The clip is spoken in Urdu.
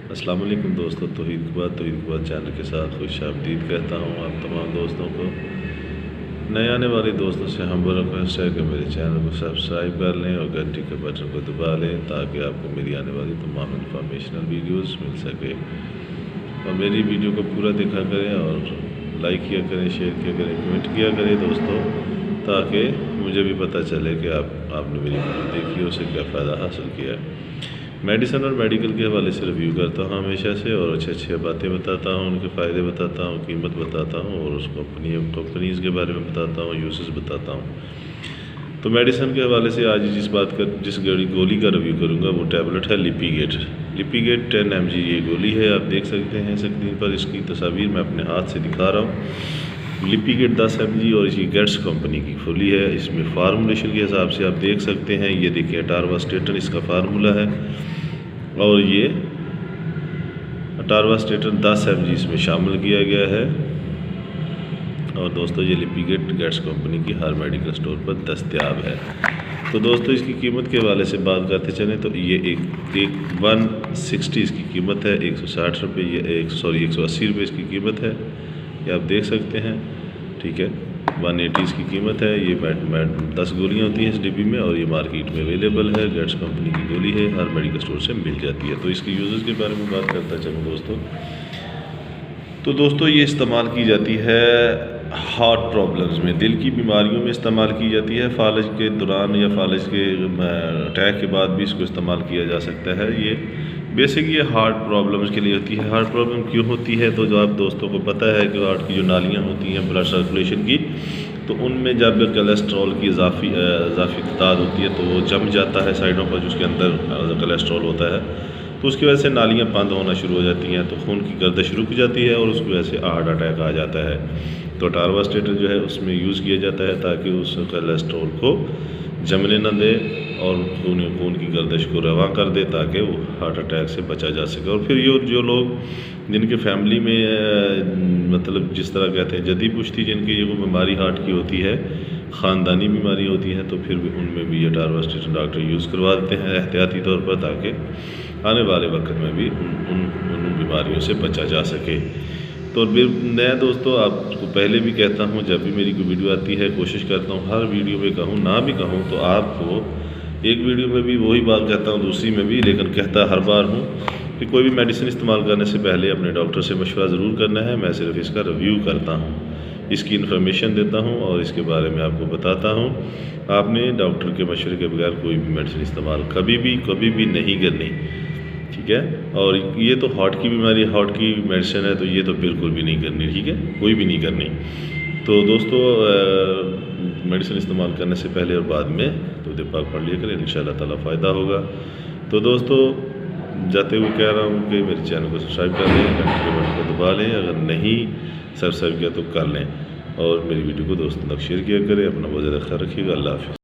السلام علیکم دوستوں، توحید کے بعد چینل کے ساتھ خوش آمدید کہتا ہوں آپ تمام دوستوں کو۔ نئے آنے والے دوستوں سے ہم ریکویسٹ ہے کہ میرے چینل کو سبسکرائب کر لیں اور گھنٹی کے بٹن کو دبا لیں تاکہ آپ کو میری آنے والی تمام انفارمیشنل ویڈیوز مل سکے، اور میری ویڈیو کو پورا دیکھا کریں اور لائک کیا کریں، شیئر کیا کریں، کمنٹ کیا کریں دوستوں، تاکہ مجھے بھی پتہ چلے کہ آپ نے میری ویڈیو دیکھی ہے، اسے کیا فائدہ حاصل کیا ہے۔ میڈیسن اور میڈیکل کے حوالے سے ریویو کرتا ہوں ہمیشہ سے، اور اچھے باتیں بتاتا ہوں، ان کے فائدے بتاتا ہوں، قیمت بتاتا ہوں، اور اس کمپنیز کے بارے میں بتاتا ہوں، یوزز بتاتا ہوں۔ تو میڈیسن کے حوالے سے آج جس گولی کا ریویو کروں گا وہ ٹیبلٹ ہے لیپی گیٹ 10 mg یہ گولی ہے، آپ دیکھ سکتے ہیں اسکرین پر، اس کی تصاویر میں اپنے ہاتھ سے دکھا رہا ہوں۔ لیپی گیٹ 10 mg اور اسی گیٹس کمپنی کی کھلی ہے۔ اس میں فارمولیشن کے حساب سے آپ دیکھ سکتے ہیں، یہ دیکھیں اٹارواسٹیٹن اس کا فارمولہ ہے، اور یہ اٹارواسٹیٹن 10 mg اس میں شامل کیا گیا ہے، اور دوستو یہ لیپی گیٹس کمپنی کی ہر میڈیکل سٹور پر دستیاب ہے۔ تو دوستو اس کی قیمت کے حوالے سے بات کرتے چلیں تو یہ 160 اس کی قیمت ہے، 160 روپے، 180 روپے اس کی قیمت ہے، یہ آپ دیکھ سکتے ہیں، ٹھیک ہے۔ 180 اس کی قیمت ہے، یہ 10 گولیاں ہوتی ہیں اس ڈبی میں، اور یہ مارکیٹ میں اویلیبل ہے، گیٹس کمپنی کی گولی ہے، ہر میڈیکل سٹور سے مل جاتی ہے۔ تو اس کی یوزز کے بارے میں بات کرتا چلوں دوستو، یہ استعمال کی جاتی ہے ہارٹ پرابلمز میں، دل کی بیماریوں میں استعمال کی جاتی ہے، فالج کے دوران یا فالج کے اٹیک کے بعد بھی اس کو استعمال کیا جا سکتا ہے۔ یہ بیسک یہ ہارٹ پرابلمز کے لیے ہوتی ہے۔ ہارٹ پرابلم کیوں ہوتی ہے؟ تو جو آپ دوستوں کو پتہ ہے کہ ہارٹ کی جو نالیاں ہوتی ہیں بلڈ سرکولیشن کی، تو ان میں جب کولیسٹرول کی اضافی تعداد ہوتی ہے تو وہ جم جاتا ہے سائڈوں پر، جس کے اندر کولیسٹرول ہوتا ہے، تو اس کی وجہ سے نالیاں بند ہونا شروع ہو جاتی ہیں، تو خون کی گردش رک جاتی ہے، اور اس کی وجہ سے ہارٹ اٹیک آ جاتا ہے۔ تو اٹارواسٹیٹن جو ہے اس میں یوز کیا جاتا ہے تاکہ اس کولیسٹرول کو جمنے نہ دے اور خون کی گردش کو رواں کر دے، تاکہ وہ ہارٹ اٹیک سے بچا جا سکے۔ اور پھر یہ جو لوگ جن کے فیملی میں مطلب جس طرح کہتے ہیں جدی پشتی، جن کی یہ وہ بیماری ہارٹ کی ہوتی ہے، خاندانی بیماری ہوتی ہے، تو پھر بھی ان میں بھی اٹارواسٹیٹن ڈاکٹر یوز کروا دیتے ہیں احتیاطی طور پر، تاکہ آنے والے وقت میں بھی ان بیماریوں سے بچا جا سکے۔ تو نیا دوستو، آپ کو پہلے بھی کہتا ہوں، جب بھی میری کوئی ویڈیو آتی ہے کوشش کرتا ہوں ہر ویڈیو میں کہوں، نہ بھی کہوں تو آپ کو ایک ویڈیو میں بھی وہی بات کہتا ہوں، دوسری میں بھی، لیکن کہتا ہر بار ہوں کہ کوئی بھی میڈیسن استعمال کرنے سے پہلے اپنے ڈاکٹر سے مشورہ ضرور کرنا ہے۔ میں صرف اس کا ریویو کرتا ہوں، اس کی انفارمیشن دیتا ہوں اور اس کے بارے میں آپ کو بتاتا ہوں۔ آپ نے ڈاکٹر کے مشورے کے بغیر کوئی بھی میڈیسن استعمال کبھی بھی نہیں کرنی، ٹھیک ہے۔ اور یہ تو ہارٹ کی بیماری، ہارٹ کی میڈیسن ہے، تو یہ تو بالکل بھی نہیں کرنی، ٹھیک ہے، کوئی بھی نہیں کرنی۔ تو دوستو، میڈیسن استعمال کرنے سے پہلے اور بعد میں درود پاک پڑھ لیا کریں، انشاءاللہ تعالیٰ فائدہ ہوگا۔ تو دوستو، جاتے ہوئے کہہ رہا ہوں کہ میرے چینل کو سبسکرائب کر لیں، گھنٹی کے بٹن کو دبا لیں، اگر نہیں سبسکرائب کیا تو کر لیں، اور میری ویڈیو کو دوستوں تک شیئر کیا کریں۔ اپنا بہت زیادہ خیال رکھیے گا، اللہ حافظ۔